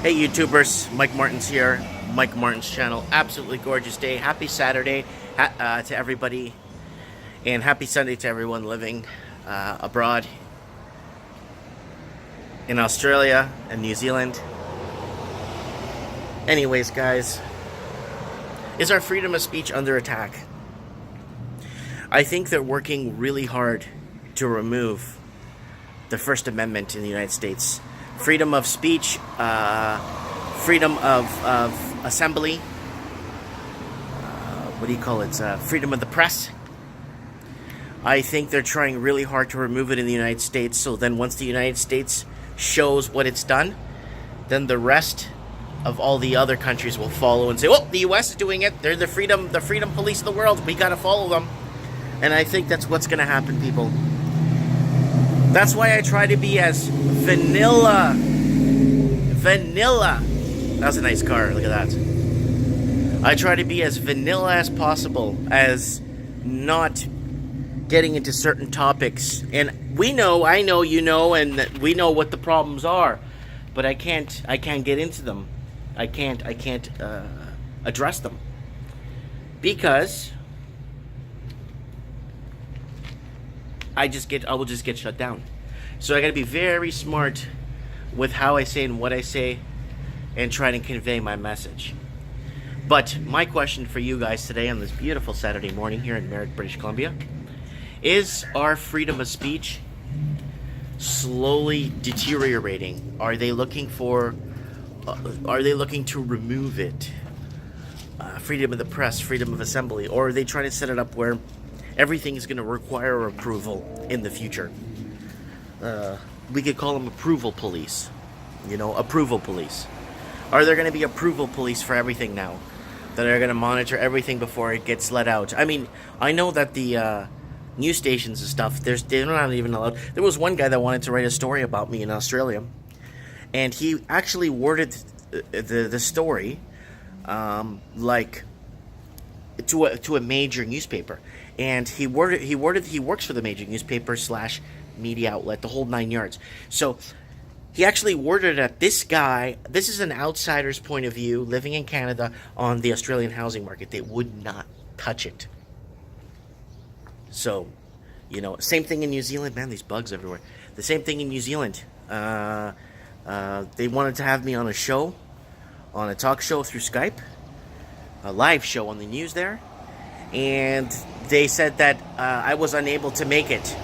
Hey YouTubers, Mike Martin's here, Mike Martin's channel. Absolutely gorgeous day. Happy Saturday to everybody, and happy Sunday to everyone living abroad in Australia and New Zealand. Anyways, guys, is our freedom of speech under attack? I think they're working really hard to remove the First Amendment in the United States. Freedom of speech, freedom of assembly, freedom of the press. I think they're trying really hard to remove it in the United States, so then once the United States shows what it's done, then the rest of all the other countries will follow and say, oh, the US is doing it, they're the freedom police of the world, we gotta follow them. And I think that's what's gonna happen, people. That's why I try to be as vanilla. That was a nice car, look at that. I try to be as vanilla as possible, as not getting into certain topics. And we know, I know, you know, and we know what the problems are. But I can't get into them. I can't address them. Because I will just get shut down. So I got to be very smart with how I say and what I say, and try to convey my message. But my question for you guys today on this beautiful Saturday morning here in Merritt, British Columbia, is our freedom of speech slowly deteriorating? Are they looking to remove it? Freedom of the press, freedom of assembly, or are they trying to set it up where everything is going to require approval in the future? We could call them approval police. You know, approval police. Are there going to be approval police for everything now? That are going to monitor everything before it gets let out? I mean, I know that the news stations and stuff, they're not even allowed. There was one guy that wanted to write a story about me in Australia. And he actually worded the story like to a major newspaper. And he works for the major newspaper / media outlet, the whole 9 yards. So he actually worded it at this guy. This is an outsider's point of view, living in Canada on the Australian housing market. They would not touch it. So, you know, same thing in New Zealand. Man, these bugs everywhere. The same thing in New Zealand. They wanted to have me on a show, on a talk show through Skype, a live show on the news there. And they said that I was unable to make it.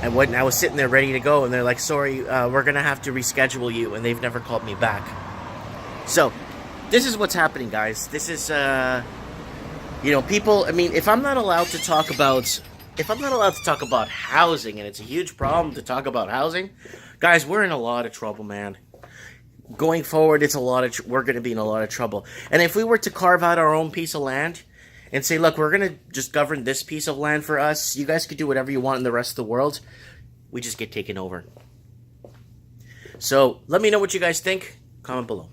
And I was sitting there ready to go, and they're like, sorry, we're going to have to reschedule you, and they've never called me back. So, this is what's happening, guys. This is, you know, people, I mean, if I'm not allowed to talk about housing, and it's a huge problem to talk about housing, guys, we're in a lot of trouble, man. Going forward, we're going to be in a lot of trouble. And if we were to carve out our own piece of land and say, look, we're going to just govern this piece of land for us, you guys could do whatever you want in the rest of the world, we just get taken over. So let me know what you guys think. Comment below.